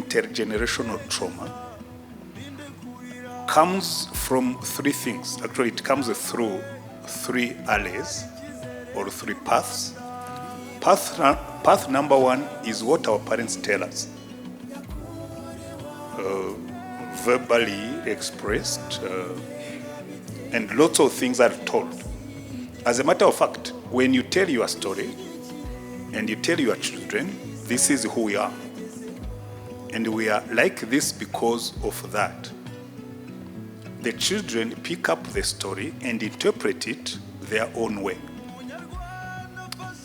intergenerational trauma comes from three things. Actually, it comes through three alleys or three paths. Path number one is what our parents tell us, verbally expressed, and lots of things are told. As a matter of fact, when you tell your story and you tell your children, this is who we are, and we are like this because of that, the children pick up the story and interpret it their own way.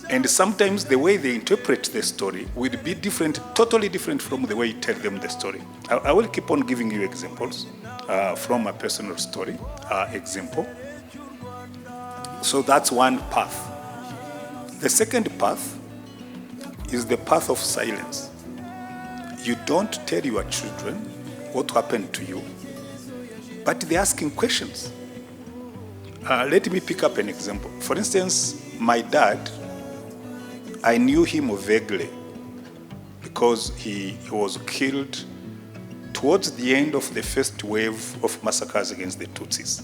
And sometimes the way they interpret the story will be different, totally different from the way you tell them the story. I will keep on giving you examples from a personal story example. So that's one path. The second path is the path of silence. You don't tell your children what happened to you, but they're asking questions. Let me pick up an example. For instance, my dad, I knew him vaguely because he was killed towards the end of the first wave of massacres against the Tutsis,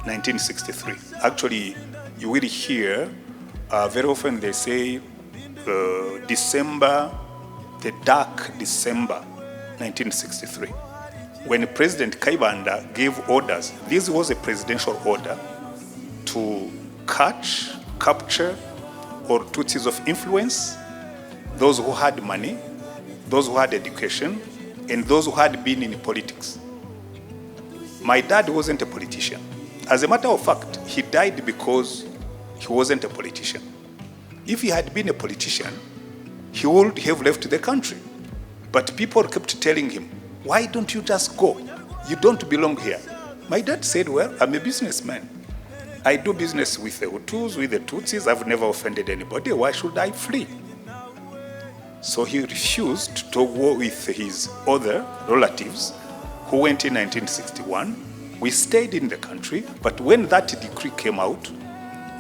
1963. Actually, you will hear very often they say December, the dark December 1963. When President Kayibanda gave orders, this was a presidential order to catch, capture, or Tutsis of influence, those who had money, those who had education, and those who had been in politics. My dad wasn't a politician. As a matter of fact, he died because he wasn't a politician. If he had been a politician, he would have left the country. But people kept telling him, why don't you just go? You don't belong here. My dad said, well, I'm a businessman. I do business with the Hutus, with the Tutsis. I've never offended anybody. Why should I flee? So he refused to go with his other relatives who went in 1961. We stayed in the country, but when that decree came out,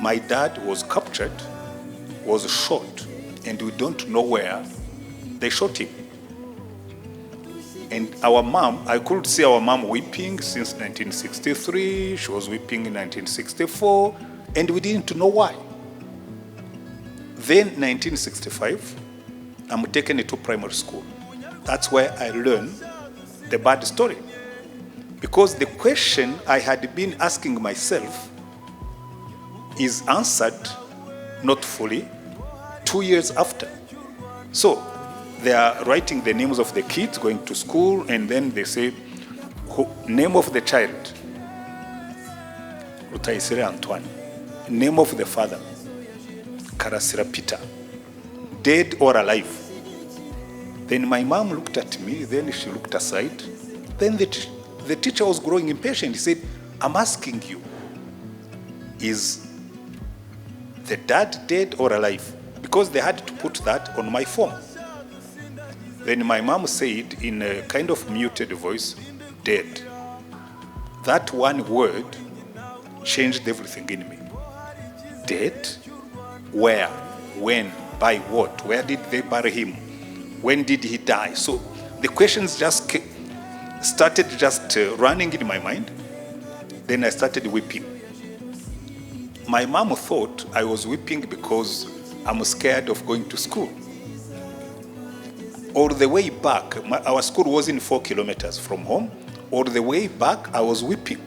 my dad was captured, was shot, and we don't know where they shot him. And our mom, I could see our mom weeping since 1963. She was weeping in 1964, and we didn't know why. Then 1965, I'm taken to primary school. That's where I learned the bad story. Because the question I had been asking myself is answered, not fully, 2 years after. So they are writing the names of the kids going to school, and then they say, name of the child, Rutayisire Antoine. Name of the father, Karasira Peter. Dead or alive. Then my mom looked at me, then she looked aside. Then the teacher was growing impatient. He said, I'm asking you, is the dad dead or alive? Because they had to put that on my form. Then my mom said in a kind of muted voice, dead. That one word changed everything in me. Dead? Where? When? By what? Where did they bury him? When did he die? So the questions just started running in my mind. Then I started weeping. My mom thought I was weeping because I'm scared of going to school. All the way back, our school was in 4 kilometers from home. All the way back, I was weeping.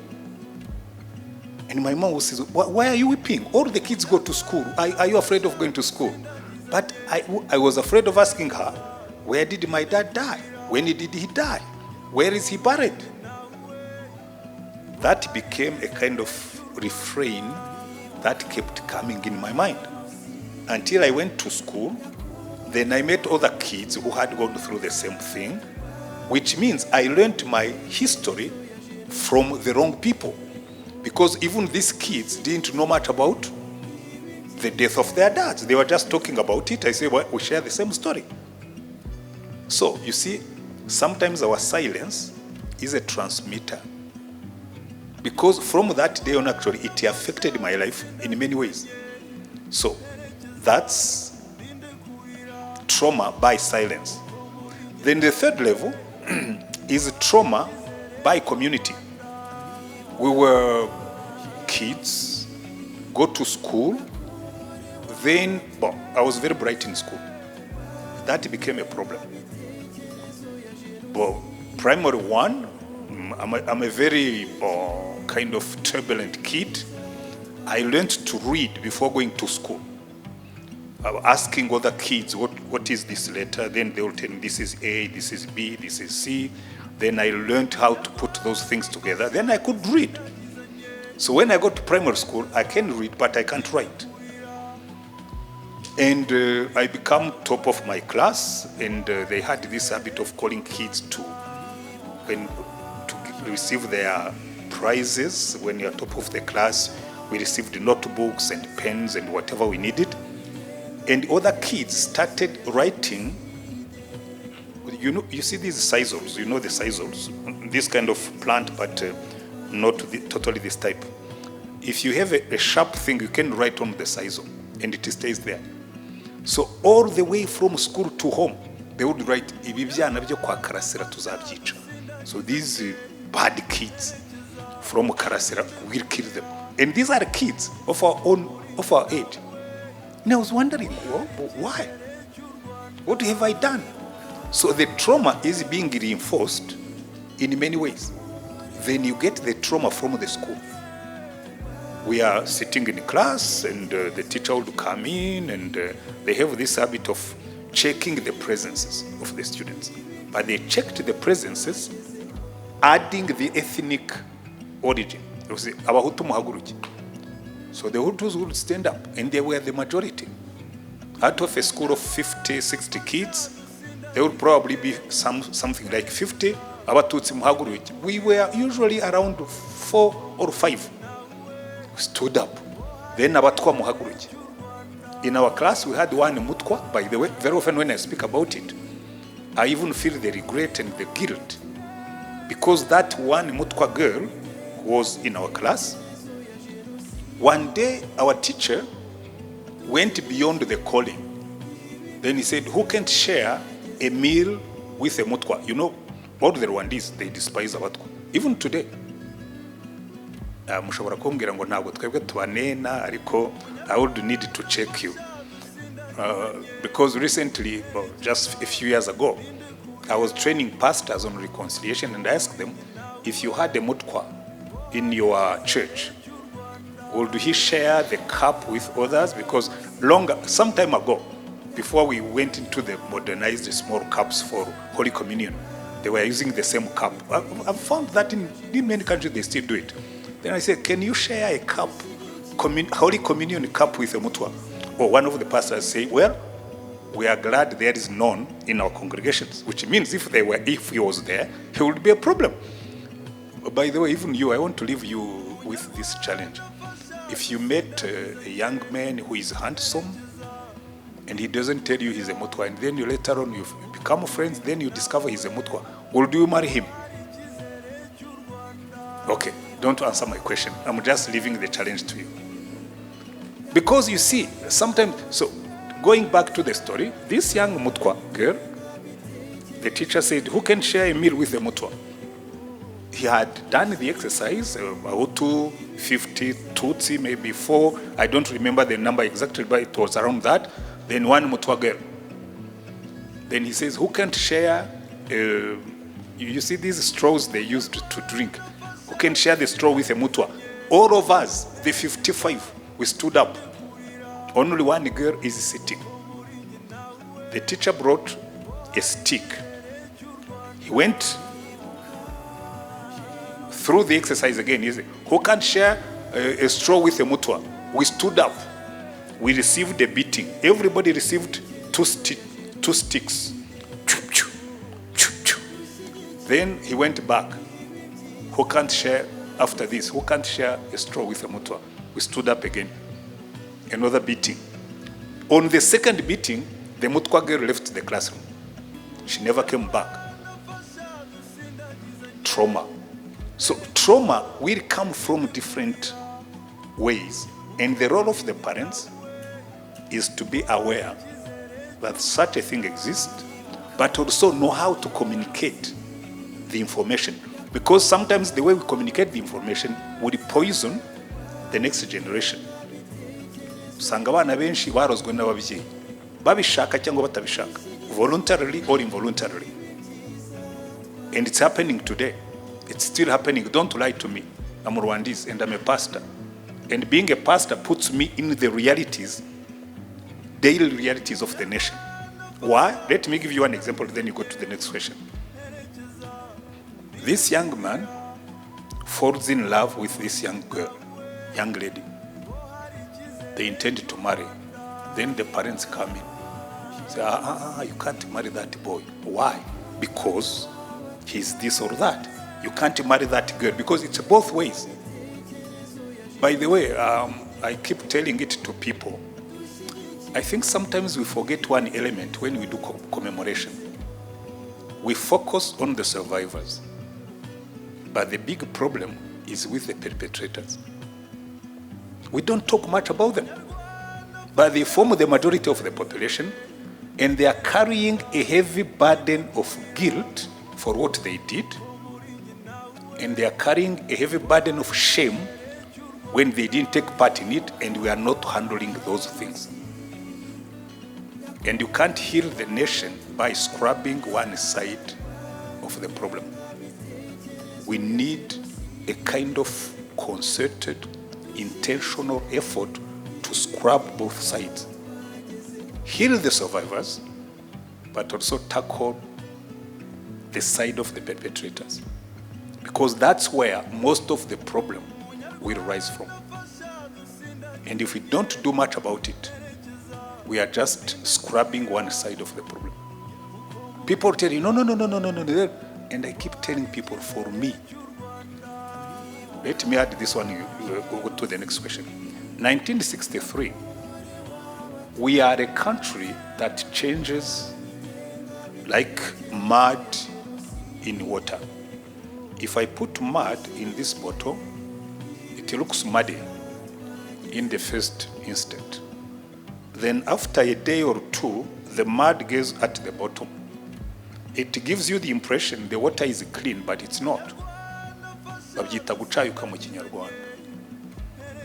And my mom says, why are you weeping? All the kids go to school. Are you afraid of going to school? But I was afraid of asking her, where did my dad die? When did he die? Where is he buried? That became a kind of refrain that kept coming in my mind. Until I went to school, then I met other kids who had gone through the same thing, which means I learned my history from the wrong people. Because even these kids didn't know much about the death of their dads. They were just talking about it. I say, well, we share the same story. So, you see, sometimes our silence is a transmitter. Because from that day on, actually, it affected my life in many ways. So, that's trauma by silence. Then the third level is trauma by community. We were kids, go to school, then, I was very bright in school. That became a problem. But primary one, I'm a very kind of turbulent kid. I learned to read before going to school. Asking other kids, what is this letter? Then they will tell me, this is A, this is B, this is C. Then I learned how to put those things together. Then I could read. So when I got to primary school, I can read, but I can't write. And I became top of my class, and they had this habit of calling kids to receive their prizes. When you're top of the class, we received notebooks and pens and whatever we needed. And other kids started writing. You see these sisals, the sisals, this kind of plant, but not totally this type. If you have a sharp thing, you can write on the sisal, and it stays there. So all the way from school to home, they would write, ibi byana byo kwa Karasira tuzabyica. So these bad kids from Karasira, we'll kill them. And these are kids of our age. And I was wondering, why? What have I done? So the trauma is being reinforced in many ways. Then you get the trauma from the school. We are sitting in class, and the teacher would come in, and they have this habit of checking the presences of the students. But they checked the presences, adding the ethnic origin. Abahutu muhaguruki. So the Hutus would stand up, and they were the majority. Out of a school of 50, 60 kids, there would probably be something like 50. Abatutsi muhaguruki. We were usually around 4 or 5. Stood up. Then abatwa muhaguruki. In our class, we had one mutwa. By the way, very often when I speak about it, I even feel the regret and the guilt, because that one mutwa girl was in our class. One day, our teacher went beyond the calling. Then he said, who can share a meal with a mutwa? All the Rwandese, they despise abatwa. Even today. Mushobora kumbwira ngo ntabwo twebwe tubanena, ariko I would need to check you. Because recently, just a few years ago, I was training pastors on reconciliation, and I asked them, if you had a mutwa in your church, would he share the cup with others? Because some time ago, before we went into the modernized small cups for Holy Communion, they were using the same cup. I've found that in many countries they still do it. Then I said, can you share a cup, Holy Communion cup with a mutwa? Or one of the pastors say, well, we are glad there is none in our congregations, which means if he was there, he would be a problem. By the way, even you, I want to leave you with this challenge. If you met a young man who is handsome, and he doesn't tell you he's a mutwa, and then you later on you become friends, then you discover he's a mutwa, would you marry him? Okay, don't answer my question. I'm just leaving the challenge to you. Because you see, sometimes, so going back to the story, this young mutwa girl, the teacher said, who can share a meal with the mutwa? He had done the exercise, about 250 Tutsi, maybe 4. I don't remember the number exactly, but it was around that. Then one mutwa girl. Then he says, who can share, you see these straws they used to drink. Who can share the straw with a mutwa? All of us, the 55, we stood up. Only one girl is sitting. The teacher brought a stick. He went through the exercise again. He said, who can share a straw with a mutwa? We stood up. We received a beating. Everybody received two sticks. Then he went back. Who can't share after this? Who can't share a straw with a mutwa? We stood up again. Another beating. On the second beating, the mutwa girl left the classroom. She never came back. Trauma. So trauma will come from different ways. And the role of the parents is to be aware that such a thing exists, but also know how to communicate the information. Because sometimes the way we communicate the information would poison the next generation. Usanga abana benshi barozwe n'ababyeyi babishaka cyangwa batabishaka, voluntarily or involuntarily. And it's happening today. It's still happening. Don't lie to me. I'm Rwandese and I'm a pastor. And being a pastor puts me in the realities, daily realities of the nation. Why? Let me give you an example, then you go to the next question. This young man falls in love with this young girl, young lady. They intend to marry. Then the parents come in. Say, you can't marry that boy. Why? Because he's this or that. You can't marry that girl because it's both ways. By the way, I keep telling it to people. I think sometimes we forget one element when we do commemoration. We focus on the survivors. But the big problem is with the perpetrators. We don't talk much about them. But they form the majority of the population, and they are carrying a heavy burden of guilt for what they did, and they are carrying a heavy burden of shame when they didn't take part in it, and we are not handling those things. And you can't heal the nation by scrubbing one side of the problem. We need a kind of concerted, intentional effort to scrub both sides. Heal the survivors, but also tackle the side of the perpetrators. Because that's where most of the problem will rise from. And if we don't do much about it, we are just scrubbing one side of the problem. People tell you, no. And I keep telling people, for me, let me add this one, you go to the next question. 1963, we are a country that changes like mud in water. If I put mud in this bottle, it looks muddy in the first instant. Then after a day or two, the mud gets at the bottom. It gives you the impression the water is clean, but it's not.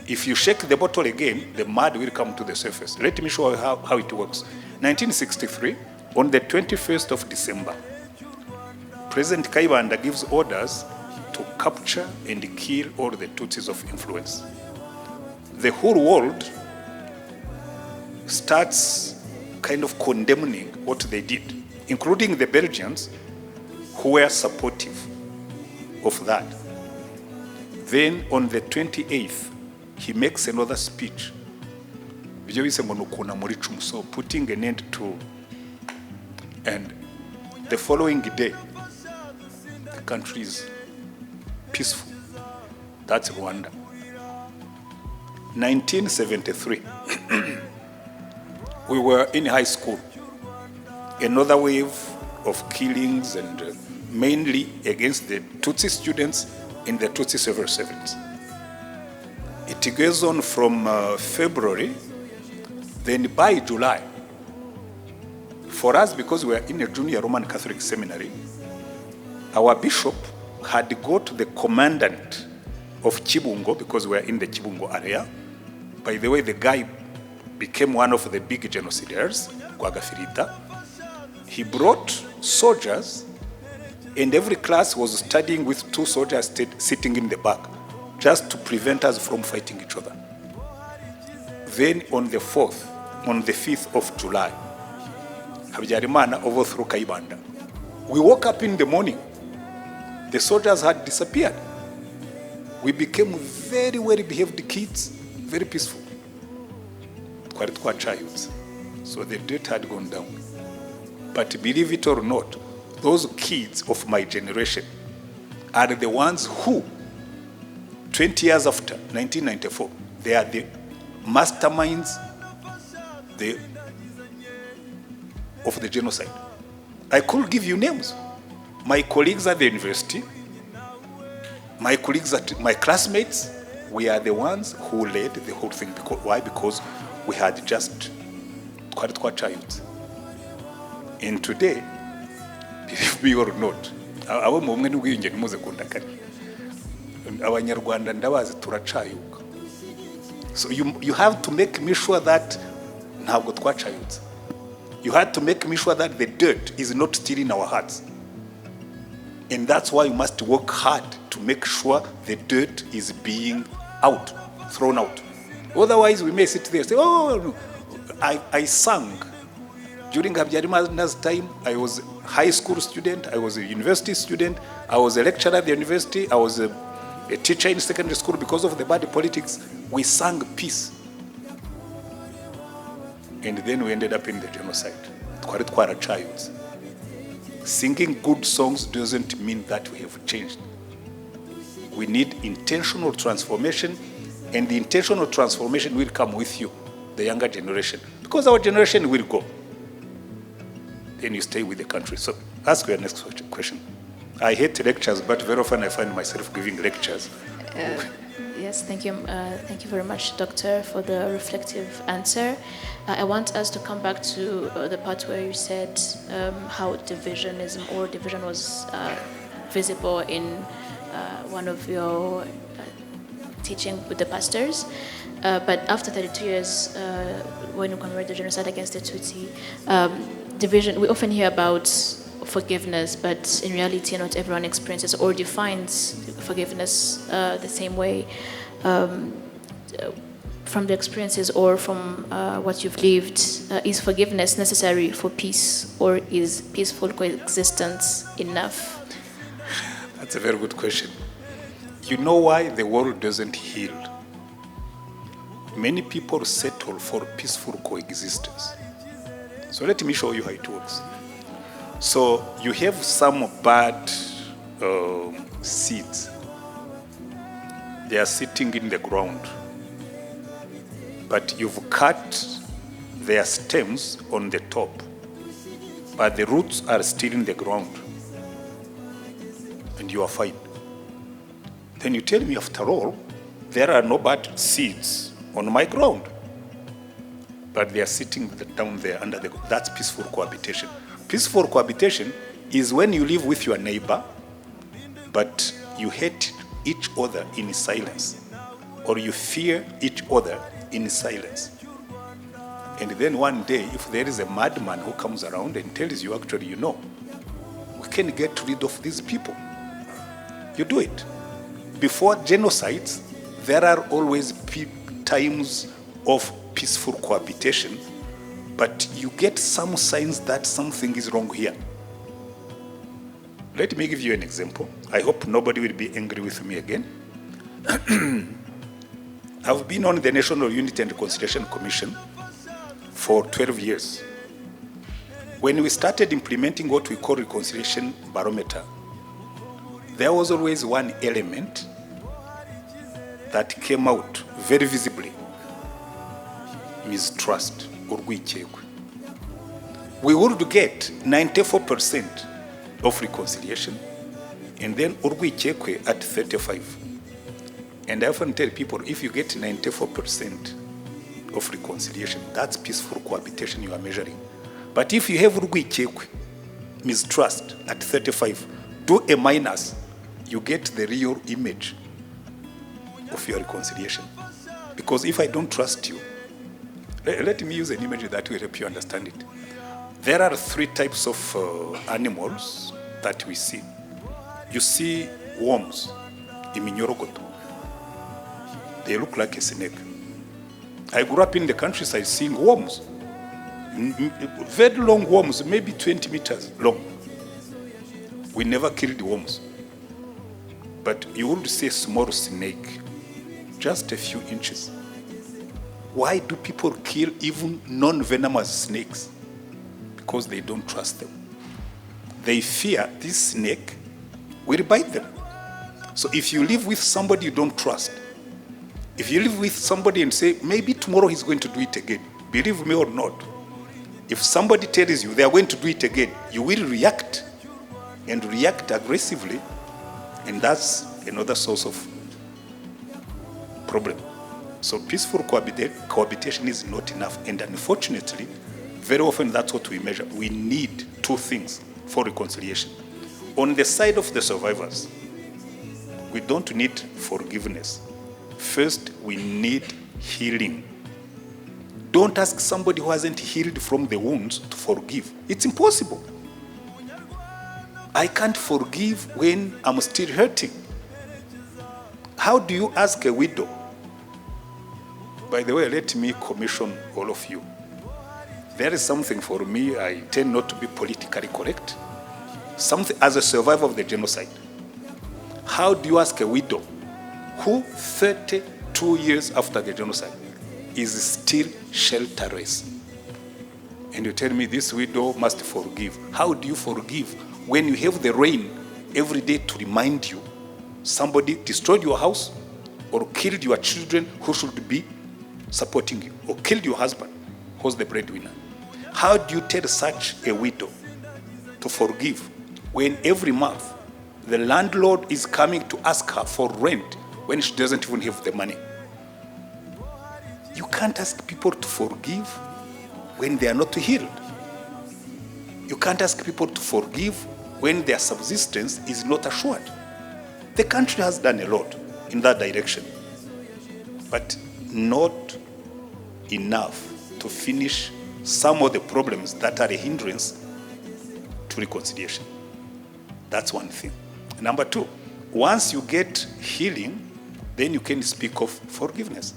If you shake the bottle again, the mud will come to the surface. Let me show you how it works. 1963, on the 21st of December, President Kayibanda gives orders to capture and kill all the Tutsis of influence. The whole world starts kind of condemning what they did, including the Belgians, who were supportive of that. Then on the 28th, he makes another speech, so putting an end to, and the following day, the country is peaceful. That's Rwanda. 1973, we were in high school. Another wave of killings, and mainly against the Tutsi students and the Tutsi civil servants. It goes on from February, then by July. For us, because we are in a junior Roman Catholic seminary, our bishop had to go to the commandant of Chibungo, because we are in the Chibungo area. By the way, the guy became one of the big genocidaires, Kwagafirita. He brought soldiers, and every class was studying with 2 soldiers sitting in the back, just to prevent us from fighting each other. Then on the 5th of July, Habyarimana overthrew Kayibanda. We woke up in the morning. The soldiers had disappeared. We became very well-behaved kids, very peaceful. So the debt had gone down. But believe it or not, those kids of my generation are the ones who, 20 years after, 1994, they are the masterminds of the genocide. I could give you names. My colleagues at the university, my colleagues at my classmates, we are the ones who led the whole thing. Why? Because we had just child. And today, believe me or not, abo mu bumwe n'ubwiyunge ntimuze kundakari, abanyarwanda ndabazi turacayuka. So you have to make me sure that ntabwo twacayutse. You had to make me sure that the dirt is not still in our hearts. And that's why you must work hard to make sure the dirt is being thrown out. Otherwise, we may sit there and say, oh, no. I sang. During Habyarimana's time, I was a high school student, I was a university student, I was a lecturer at the university, I was a teacher in secondary school. Because of the bad politics, we sang peace. And then we ended up in the genocide. Singing good songs doesn't mean that we have changed. We need intentional transformation, and the intentional transformation will come with you, the younger generation, because our generation will go. Then you stay with the country. So ask your next question. I hate lectures, but very often I find myself giving lectures. Yes, thank you. Thank you very much, Doctor, for the reflective answer. I want us to come back to the part where you said how division was visible in one of your teaching with the pastors. But after 32 years, when you commemorate the genocide against the Tutsi, division, we often hear about forgiveness, but in reality, not everyone experiences or defines forgiveness the same way. From the experiences or from what you've lived, is forgiveness necessary for peace, or is peaceful coexistence enough? That's a very good question. You know why the world doesn't heal? Many people settle for peaceful coexistence. So let me show you how it works. So you have some bad seeds. They are sitting in the ground, but you've cut their stems on the top, but the roots are still in the ground, and you are fine. Then you tell me, after all, there are no bad seeds on my ground, but they are sitting down there under the. That's peaceful cohabitation. Peaceful cohabitation is when you live with your neighbor, but you hate each other in silence, or you fear each other in silence. And then one day, if there is a madman who comes around and tells you, actually, you know, we can get rid of these people, you do it. Before genocides, there are always times of peaceful cohabitation, but you get some signs that something is wrong here. Let me give you an example. I hope nobody will be angry with me again. I've been on the National Unity and Reconciliation Commission for 12 years. When we started implementing what we call reconciliation barometer, there was always one element that came out very visibly: mistrust, urwikekwe. We would get 94% of reconciliation, and then urwikekwe at 35. And I often tell people, if you get 94% of reconciliation, that's peaceful cohabitation you are measuring. But if you have urwikekwe, mistrust at 35, do a minus, you get the real image of your reconciliation. Because if I don't trust you, let me use an image that will help you understand it. There are three types of animals that we see. You see worms, iminyorogoto. They look like a snake. I grew up in the countryside seeing worms. Very long worms, maybe 20 meters long. We never killed worms. But you would see a small snake, just a few inches. Why do people kill even non-venomous snakes? Because they don't trust them. They fear this snake will bite them. So if you live with somebody you don't trust, if you live with somebody and say, maybe tomorrow he's going to do it again, believe me or not, if somebody tells you they are going to do it again, you will react, and react aggressively, and that's another source of problem. So peaceful cohabitation is not enough, and unfortunately, very often that's what we measure. We need two things: for reconciliation. On the side of the survivors, we don't need forgiveness. First, we need healing. Don't ask somebody who hasn't healed from the wounds to forgive. It's impossible. I can't forgive when I'm still hurting. How do you ask a widow? By the way, let me commission all of you. There is something for me, I tend not to be politically correct. Something as a survivor of the genocide. How do you ask a widow who 32 years after the genocide is still shelterless? And you tell me this widow must forgive. How do you forgive when you have the rain every day to remind you somebody destroyed your house or killed your children who should be supporting you, or killed your husband who's the breadwinner? How do you tell such a widow to forgive when every month the landlord is coming to ask her for rent when she doesn't even have the money? You can't ask people to forgive when they are not healed. You can't ask people to forgive when their subsistence is not assured. The country has done a lot in that direction, but not enough to finish some of the problems that are a hindrance to reconciliation. That's one thing. Number two, once you get healing, then you can speak of forgiveness.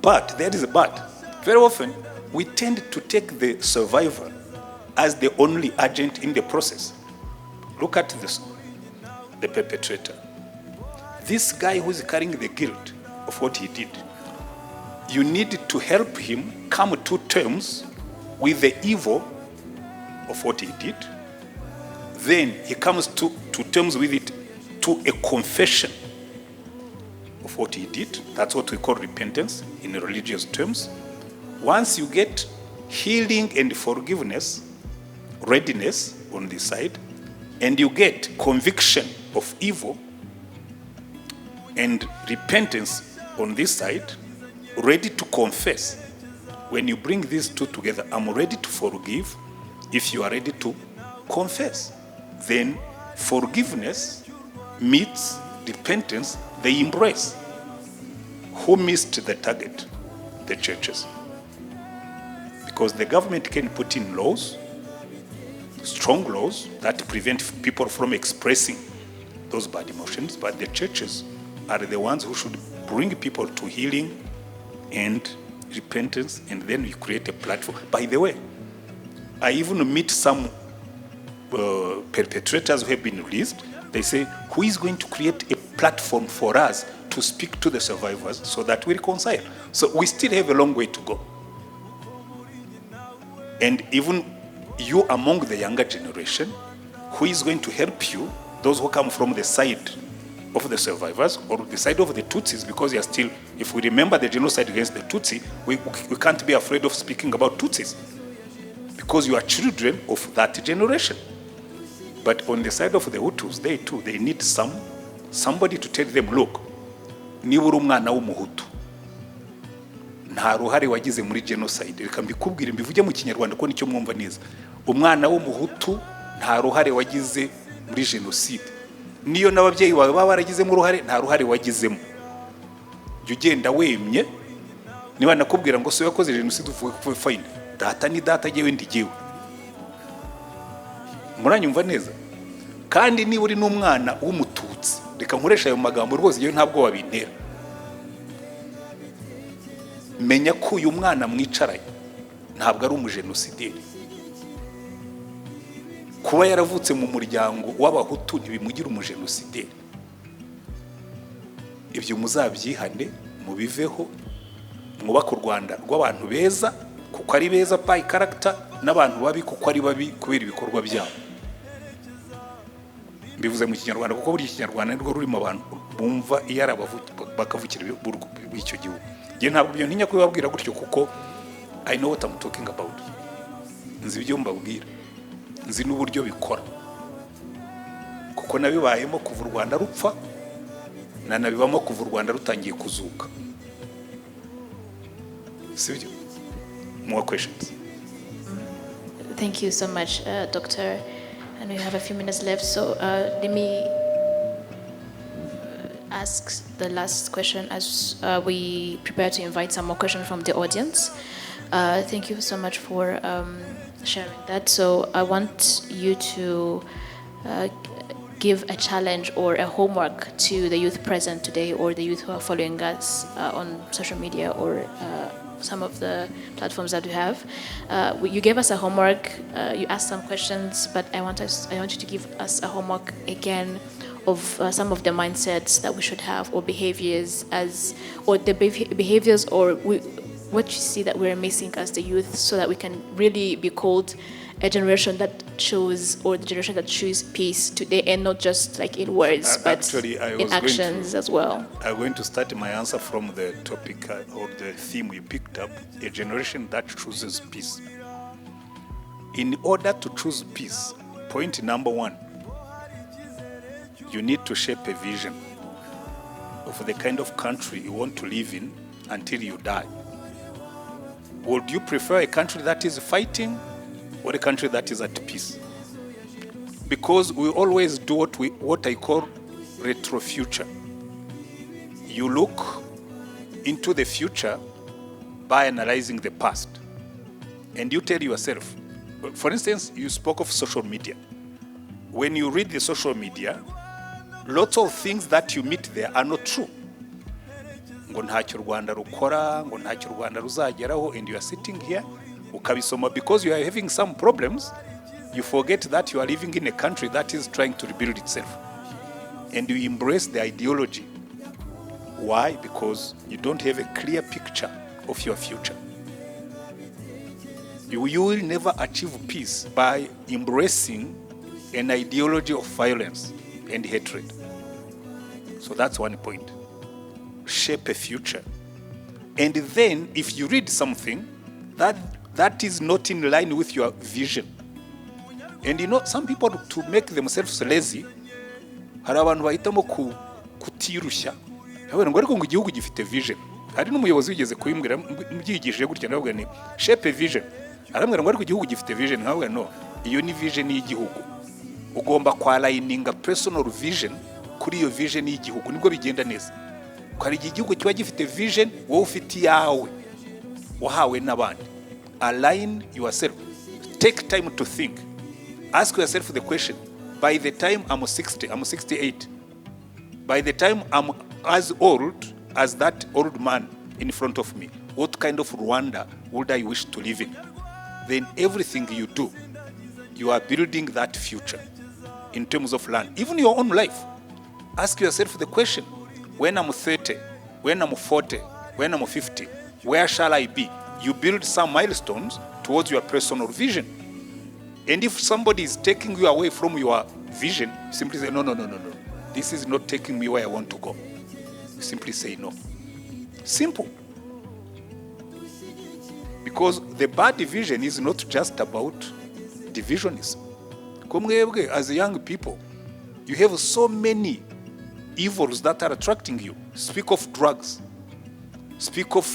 But there is a but. Very often, we tend to take the survivor as the only agent in the process. Look at this, the perpetrator. This guy who is carrying the guilt of what he did, you need to help him come to terms with the evil of what he did. Then he comes to terms with it, to a confession of what he did. That's what we call repentance in religious terms. Once you get healing and forgiveness, readiness on this side, and you get conviction of evil and repentance on this side, ready to confess. When you bring these two together, I'm ready to forgive if you are ready to confess. Then forgiveness meets repentance, they embrace. Who missed the target? The churches. Because the government can put in laws, strong laws that prevent people from expressing those bad emotions, but the churches are the ones who should bring people to healing and repentance, and then we create a platform. By the way, I even meet some perpetrators who have been released. They say, who is going to create a platform for us to speak to the survivors so that we reconcile? So we still have a long way to go. And even you among the younger generation, who is going to help you, those who come from the side of the survivors or the side of the Tutsis, because you are still, if we remember the genocide against the Tutsi, we can't be afraid of speaking about Tutsis because you are children of that generation. But on the side of the Hutus, they need somebody to tell them, look, niba uri umwana w'umuhutu nta ruhare wagize muri genocide. Reka mbikubwire mbivuge mu Kinyarwanda ko nicyo mwumva neza. Umwana w'umuhutu nta ruhare wagize muri genocide. Niyo n'ababyeyi bawe baba baragizemo uruhare, nta ruhare wagizemo. Jya ugenda wemye, niba nakubwira ngo so yakoze genocide uvuge fine, data ni data, jyewe ndi jyewe. Muranyumva neza? Kandi niba uri n'umwana w'umututsi, reka nkoresha ayo magambo rwose, yewe ntabwo wabintera. Menya ko uyu mwana mwicaranye ntabwo ari umujenosideri. Kuba yaravutse mu muryango w'abahutu ntibimugira umujenosideri. Ibyo muzabyihane, mubiveho, mwubake u Rwanda rw'abantu beza kuko ari beza by character, n'abantu babi kuko ari babi kubera ibikorwa byabo. Mbivuze mu Kinyarwanda kuko buri Kinyarwanda nirwo rurimo abantu bumva iyo ari bakavukira b'icyo gihugu. Nge ntabwo byo ntinya kubabwira gutyo kuko I know what I'm talking about. Nzi ibyo mbabwira, nzi n'uburyo bikora kuko nabibayemo kuva u Rwanda rupfa, nabibamo kuva u Rwanda rutangiye kuzuka. Sibyo? More questions? Thank you so much, Doctor. I know you have a few minutes left, so let me ask the last question as we prepare to invite some more questions from the audience. Thank you so much for sharing that. So I want you to give a challenge or a homework to the youth present today, or the youth who are following us on social media or some of the platforms that we have. You gave us a homework, you asked some questions, but I want you to give us a homework again of some of the mindsets that we should have, or behaviors what you see that we're missing as the youth, so that we can really be called a generation that chose, or the generation that choose peace today, and not just like in words, but Actually, in actions as well. I'm going to start my answer from the topic or the theme we picked up, a generation that chooses peace. In order to choose peace, point number one, you need to shape a vision of the kind of country you want to live in until you die. Would you prefer a country that is fighting or a country that is at peace? Because we always do what I call retrofuture. You look into the future by analyzing the past. And you tell yourself, for instance, you spoke of social media. When you read the social media, lots of things that you meet there are not true. Ngo ntacyo u Rwanda rukora, ngo ntacyo u Rwanda ruzageraho, and you are sitting here ukabisoma because you are having some problems. You forget that you are living in a country that is trying to rebuild itself, and you embrace the ideology. Why? Because you don't have a clear picture of your future. You will never achieve peace by embracing an ideology of violence and hatred. So that's one point. Shape a future. And then if you read something that is not in line with your vision, and you know, some people, to make themselves lazy, hari abantu bahitamo kutirushya, ngo ariko ngo igihugu gifite vision. Hari n'umuyobozi wigeze kuyimbwira mbyigishije gutya, ndavuga ni shape a vision. Arambwira ngo ariko igihugu gifite vision, nkavuga no, iyo ni vision y'igihugu. Ugomba kwalininga personal vision kuri iyo vision y'igihugu, nibwo bigenda neza. Hari igihugu kiba gifite vision, wowe ufite yawe wahawe n'abandi. Align yourself. Take time to think. Ask yourself the question, by the time I'm 60, I'm 68, by the time I'm as old as that old man in front of me, what kind of Rwanda would I wish to live in? Then everything you do, you are building that future in terms of land. Even your own life. Ask yourself the question, when I'm 30, when I'm 40, when I'm 50, where shall I be? You build some milestones towards your personal vision. And if somebody is taking you away from your vision, simply say, no. This is not taking me where I want to go. Simply say no. Simple. Because the bad vision is not just about divisionism. As young people, you have so many evils that are attracting you. Speak of drugs. Speak of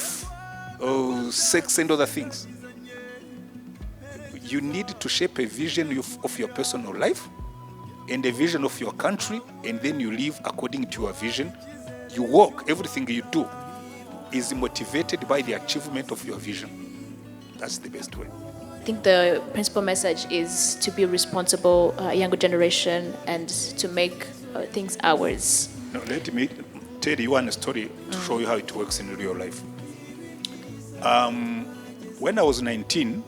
sex and other things. You need to shape a vision of your personal life and a vision of your country, and then you live according to your vision. You walk, everything you do is motivated by the achievement of your vision. That's the best way. I think the principal message is to be a responsible younger generation and to make things ours. Now, let me tell you one story to show you how it works in real life. When I was 19,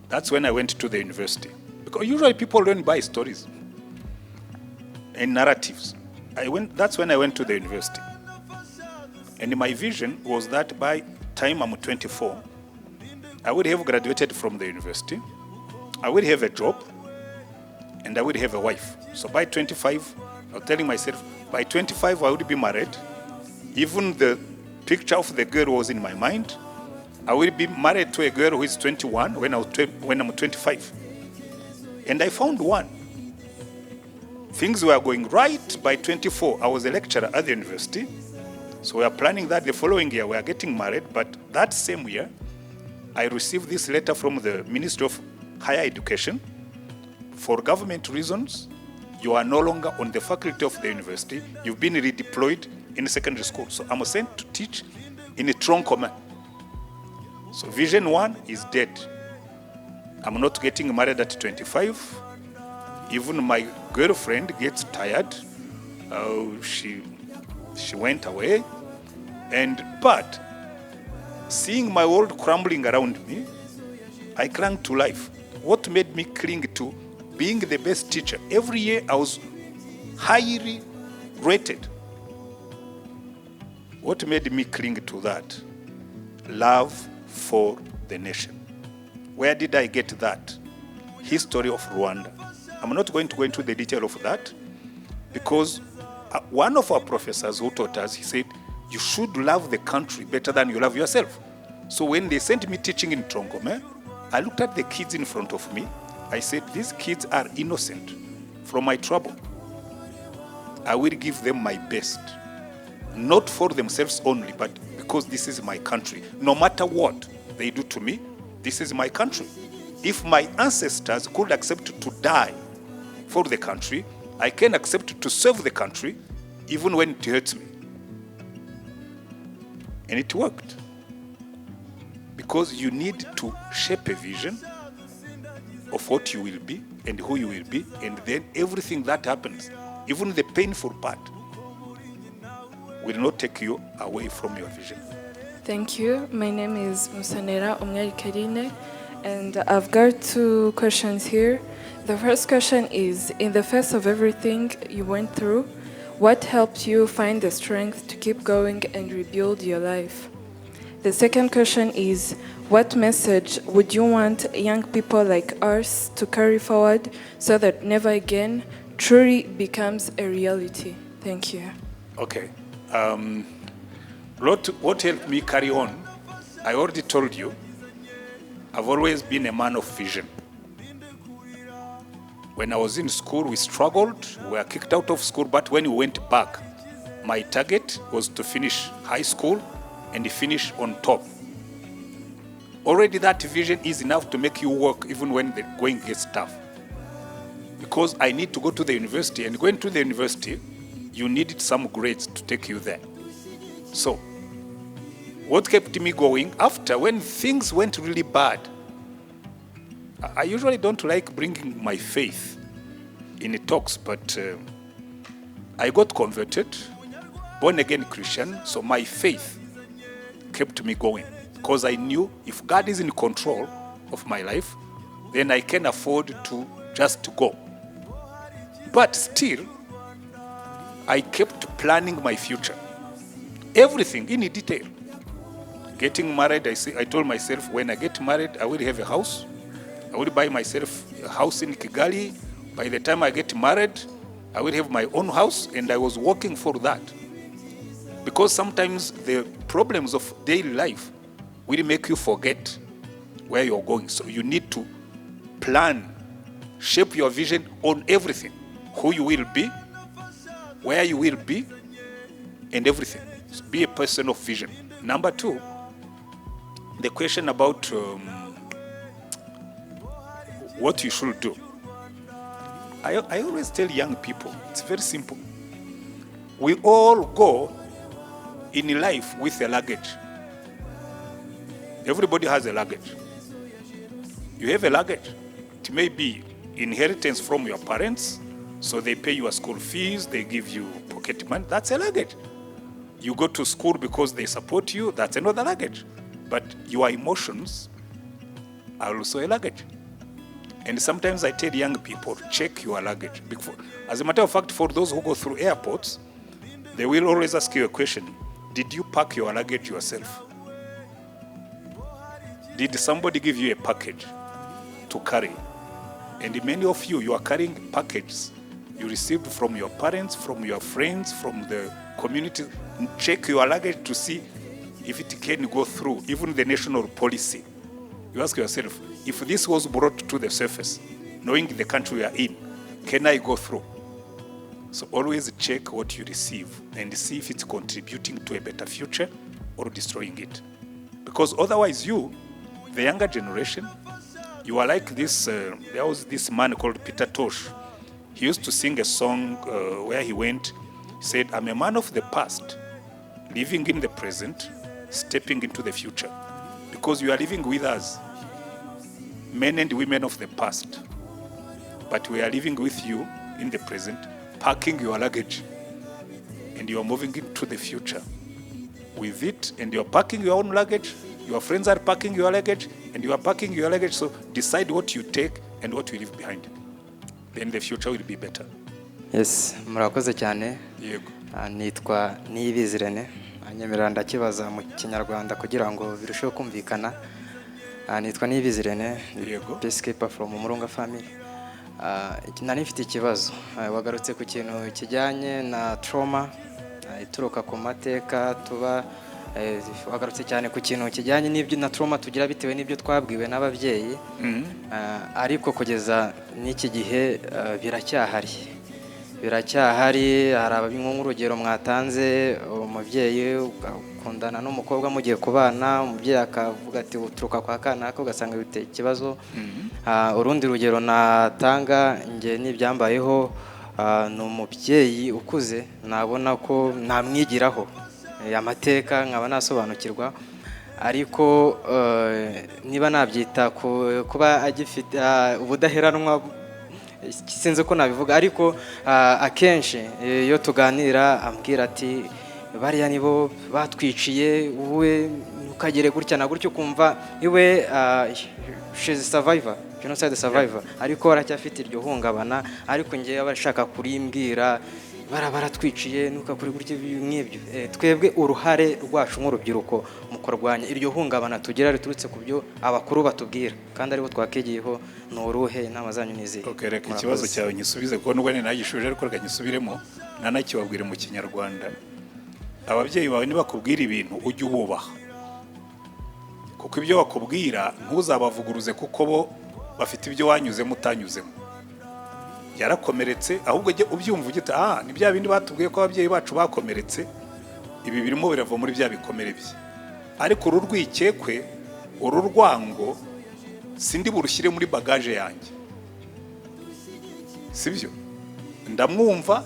that's when I went to the university. Because usually people learn by stories and narratives. That's when I went to the university. And my vision was that by time I'm 24, I would have graduated from the university, I would have a job, and I would have a wife. So by 25, I was telling myself, by 25 I would be married. Even the picture of the girl was in my mind. I will be married to a girl who is 21 when I'm 25. And I found one. Things were going right. By 24, I was a lecturer at the university. So we are planning that the following year we are getting married. But that same year, I received this letter from the Ministry of higher education. For government reasons, you are no longer on the faculty of the university. You've been redeployed in secondary school. So I'm sent to teach in a Troncome. So Vision 1 is dead. I'm not getting married at 25. Even my girlfriend gets tired. She went away. But seeing my world crumbling around me, I clung to life. What made me cling to being the best teacher? Every year I was highly rated. What made me cling to that? Love for the nation. Where did I get that? History of Rwanda. I'm not going to go into the detail of that because one of our professors who taught us, he said, you should love the country better than you love yourself. So when they sent me teaching in Troncome, I looked at the kids in front of me. I said, these kids are innocent from my trouble. I will give them my best. Not for themselves only, but because this is my country. No matter what they do to me, this is my country. If my ancestors could accept to die for the country, I can accept to serve the country even when it hurts me. And it worked. Because you need to shape a vision of what you will be and who you will be, and then everything that happens, even the painful part, will not take you away from your vision. Thank you. My name is Musanera Omyarikarine, and I've got 2 questions here. The first question is, in the face of everything you went through, what helped you find the strength to keep going and rebuild your life? The second question is, what message would you want young people like us to carry forward so that never again truly becomes a reality? Thank you. Okay. What helped me carry on, I already told you, I've always been a man of vision. When I was in school, we struggled, we were kicked out of school, but when we went back, my target was to finish high school and finish on top. Already that vision is enough to make you work even when the going gets tough. Because I need to go to the university, and going to the university, you needed some grades to take you there. So, what kept me going after, when things went really bad, I usually don't like bringing my faith in the talks, but I got converted, born again Christian, so my faith kept me going because I knew if God is in control of my life, then I can afford to just go. But still, I kept planning my future. Everything in detail. Getting married, I told myself, when I get married, I will have a house. I will buy myself a house in Kigali. By the time I get married, I will have my own house, and I was working for that. Because sometimes the problems of daily life will make you forget where you're going. So you need to plan, shape your vision on everything. Who you will be, where you will be, and everything. So be a person of vision. Number 2, the question about what you should do. I always tell young people, it's very simple. We all go in life with a luggage. Everybody has a luggage. You have a luggage. It may be inheritance from your parents, so they pay your school fees, they give you pocket money. That's a luggage. You go to school because they support you, that's another luggage. But your emotions are also a luggage. And sometimes I tell young people, check your luggage. As a matter of fact, for those who go through airports, they will always ask you a question. Did you pack your luggage yourself? Did somebody give you a package to carry? And many of you are carrying packages you received from your parents, from your friends, from the community. Check your luggage to see if it can go through, even the national policy. You ask yourself, if this was brought to the surface, knowing the country we are in, can I go through? So always check what you receive and see if it's contributing to a better future or destroying it. Because otherwise you, the younger generation, You are like this, there was this man called Peter Tosh. He used to sing a song where he went, he said, I'm a man of the past, living in the present, stepping into the future. Because you are living with us, men and women of the past. But we are living with you in the present, packing your luggage. And you are moving into the future with it, and you are packing your own luggage. Your friends are packing your luggage, and you are packing your luggage. So decide what you take and what you leave behind. Then the future will be better. Yes, murakoze cyane. Yego. Nitwa Niyibizirene. Anyemerera ndakibaza mu Kinyarwanda kugira ngo birusheho kumvikana. Nitwa Niyibizirene. Yego. Peacekeeper from Umurunga family. Nari mfite ikibazo. Wagarutse ku kintu kijyanye na trauma ituruka ku mateka tuba wagarutse cyane ku kintu kijyanye n'ibyo na trauma tugira bitewe n'ibyo twabwiwe n'ababyeyi. Ariko kugeza n'iki gihe biracyahari hari nk'urugero mwatanze umubyeyi ukundana n'umukobwa mugiye kubana umubyeyi akavuga ati uturuka kwa kanaka ugasanga biteye ikibazo. Urundi rugero natanga nge n'ibyambayeho ni umubyeyi ukuze nabona ko namwigiraho amateka nkaba nasobanukirwa ariko niba nabyita kuba agifite ubudaheranwa sinzi ko nabivuga ariko akenshi iyo tuganira ambwira ati bariya nibo batwiciye wowe ukagere gutya na gutyo kumva iwe she's a survivor genocide survivor ariko aracyafite iryo hungabana ariko ngiye abashaka kurimbwira baratwiciye nuka kuri gutya nk'ibyo twebwe uruhare rwacu nk'urubyiruko mu kurwanya iryo hungabana tugira riturutse ku byo abakuru batubwira kandi aribo twakegiyeho n'uruhe inama zanyu nizihe. Okay, reka ikibazo cyawe nyisubize kuko nubwo nagishuje ariko reka nyisubiremo nanakibabwire mu Kinyarwanda. Ababyeyi bawe nibakubwira ibintu ujye ububaha kuko ibyo bakubwira ntuzabavuguruze kuko bo bafite ibyo wanyuzemo utanyuzemo. Yarakomeretse ahubwo ubyumva ugita ni bya bindi batubwiye ko ababyeyi bacu bakomeretse ibi birimo birava muri bya bikomere bye. Ariko uru rwikekwe uru rwango sindi burushyire muri bagage yanjye, sibyo? Ndamwumva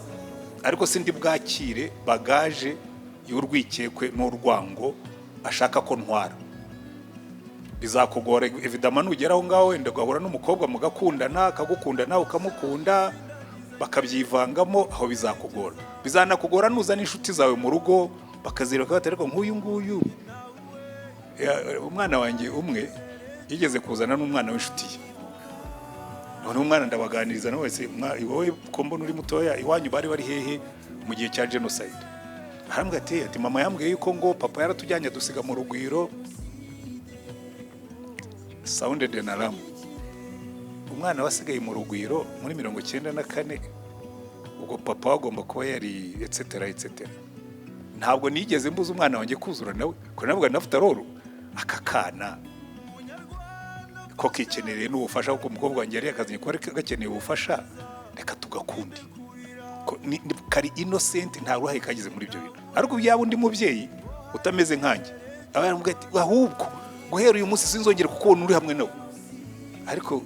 ariko sindi bwakire bagage y'urwikekwe n'urwango ashaka ko ntwara. Bizakugora evidama nugera aho ngaho wenda ugahura n'umukobwa mugakundana akagukunda ukamukunda bakabyivangamo aho bizakugora. Bizanakugora nuza n'inshuti zawe mu rugo bakazireka batereko nk'uyu nguyu. Umwana wanjye umwe yigeze kuzana n'umwana w'inshuti ye. None umwana ndabaganiriza no wese wowe ko mbona uri mutoya iwanyu bari hehe mu gihe cya genocide. Arambwira ati mama yambwiye yuko ngo papa yaratujyanye dusiga mu rugwiro. Sounded an alarm. Umwana wasigaye mu rugwiro muri 94 ubwo papa agomba kuba yari etc. Ntabwo nigeze mbuza umwana wanjye kuzura nawe ko navuga nafite roro akakana ko kikeneye n'ubufasha kuko umukobwa wanjye yari yakazanye ko gakeneye ubufasha reka tugakundi ko kari innocent nta ruhaye kagize muri ibyo bintu. Ariko byaba undi mubyeyi utameze nkanjye abaramubwira ati ahubwo guhera uyu munsi sinzongera kukubona uri hamwe nawe. Ariko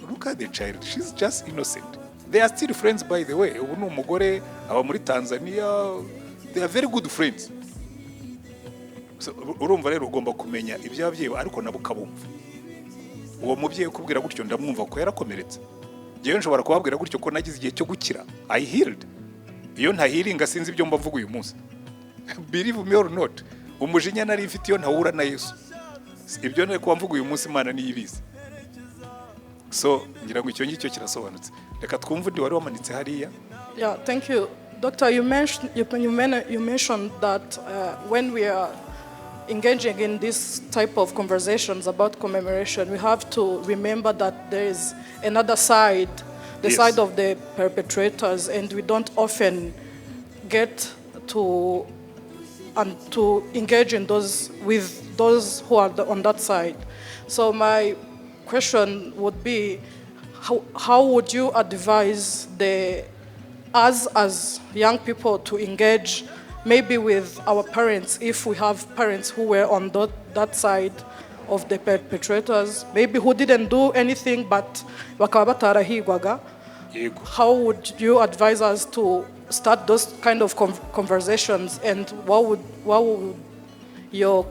look at the child, she's just innocent. They are still friends by the way. Ubu ni umugore aba muri Tanzania, they are very good friends. So urumva rero ugomba kumenya iby'ababyeyi ariko nabo kabumva. Uwo mubyeyi ukubwira gutyo ndamwumva ko yarakomeretse. Jewe nshobora kubabwira gutyo ko nagize igihe cyo gukira. I healed. Iyo nta healing sinzi ibyo mbavuga uyu munsi. Believe me or not, umujinya nari mfite iyo ntahura na Yesu. Ibyo nari kuvuga uyu munsi Imana niyibizi. So ngira ngo icyo ngicyo kirasobanutse. Reka twumve ndi wari wamanitse hariya. Yeah, thank you. Doctor, you mentioned that when we are engaging in this type of conversations about commemoration, we have to remember that there is another side, the side of the perpetrators, and we don't often get to engage in with those who are on that side. So my question would be, how would you advise us as young people to engage maybe with our parents if we have parents who were on that side of the perpetrators, maybe who didn't do anything but bakaba batarahigwaga. Yego. How would you advise us to start those kind of conversations, and what would your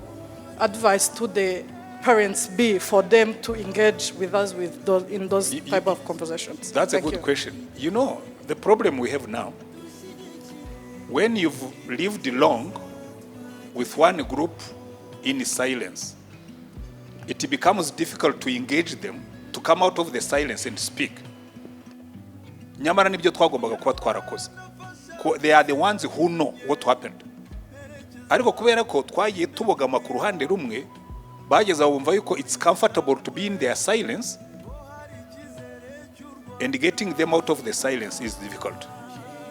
advice to the parents be for them to engage with us in those type of conversations? That's Thank a good you. question. You know, the problem we have now, when you've lived long with one group in silence, it becomes difficult to engage them to come out of the silence and speak. Nyamara nibyo twagombaga kuba twarakoze. They are the ones who know what happened. Ariko kubera ko twagiye tubogama ku ruhande rumwe, bageza bumva yuko it's comfortable to be in their silence, and getting them out of the silence is difficult.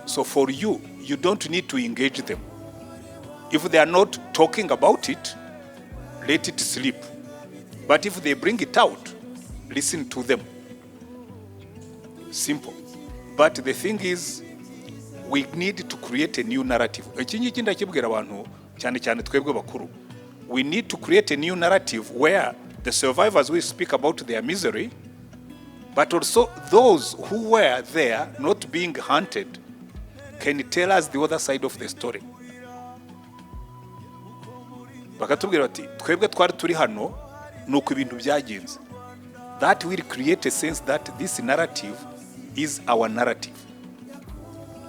So for you, you don't need to engage them. If they are not talking about it, let it sleep. But if they bring it out, listen to them. Simple. But the thing is, we need to create a new narrative. We need to create a new narrative where the survivors will speak about their misery, but also those who were there not being hunted can tell us the other side of the story. Bakatubwira bati twebwe twari turi hano nuko ibintu byagenze. That will create a sense that this narrative is our narrative.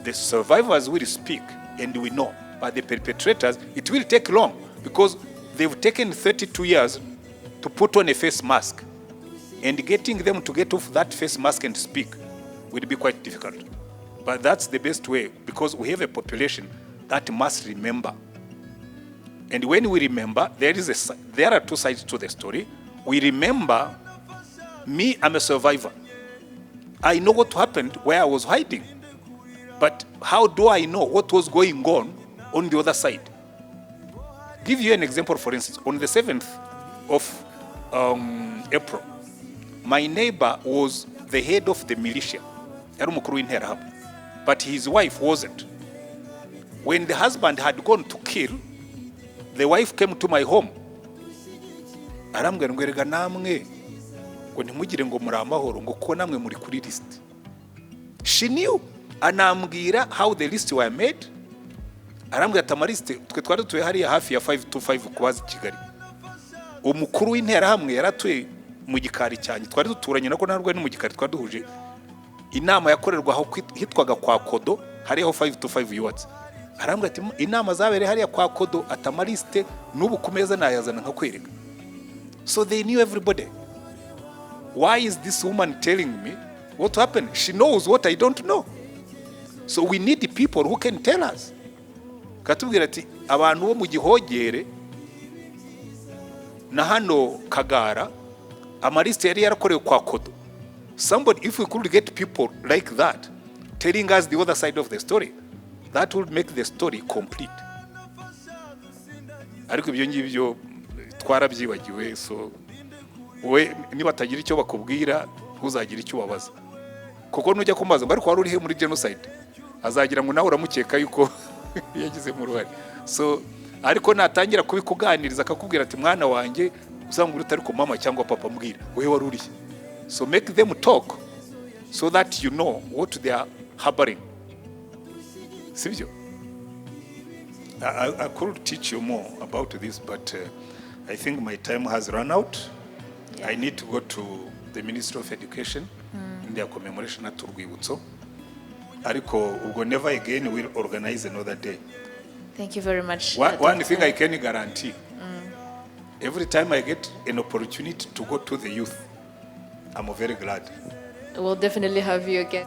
The survivors will speak and we know, but the perpetrators, it will take long because they've taken 32 years to put on a face mask, and getting them to get off that face mask and speak will be quite difficult. But that's the best way, because we have a population that must remember. And when we remember, there are two sides to the story. We remember, me, I'm a survivor. I know what happened where I was hiding. But how do I know what was going on the other side? Give you an example, for instance. On the 7th of April, my neighbor was the head of the militia, but his wife wasn't. When the husband had gone to kill, the wife came to my home. Arambwira ngo erega namwe ngo ntimugire ngo muri amahoro ngo ko namwe muri kuri list. She knew. Anambwira how the list were made. Arambwira ati amaliste twe twari tuye hariya hafi ya 525 kubaza Kigali. Umukuru w'intera hamwe yaratuye mu gikari cyane, twari duturanye nako narwo ni mu gikari twari duhuje inama yakorerwa aho hitwaga kwa Kodo, hariho 525 yuwatse. Arambwira ati inama zabere hariya kwa Kodo atamaliste n'ubu kumeza nayazana nkakwereka. So they knew everybody. Why is this woman telling me what happened? She knows what I don't know. So we need the people who can tell us. Katubwira ati abantu bo mu Gihogere na hano Kagara amaliste yari yarakorewe kwa Kodo. Somebody, if we could get people like that telling us the other side of the story, that would make the story complete. Ariko ibyo ngibyo twarabyibagiwe, so we niba tagira icyo bakubwira ntuzagira icyo ubabaza, kuko nujya kumaza ngo ariko wari urihe muri genocide azagira ngo nawe uramukeka yuko yagize mu ruhare. So ariko natangira kubikuganiriza akakubwira ati mwana wanjye usanga uri utari ku mama cyangwa papa mbwira we wari urihe. So make them talk so that you know what they are harboring. Sibyo? I could teach you more about this, but I think my time has run out. Yeah. I need to go to the Ministry of Education in their commemoration at Urwibutso. Ariko ubwo never again we'll organize another day. Thank you very much. One thing I can guarantee, every time I get an opportunity to go to the youth, I'm very glad. We'll definitely have you again.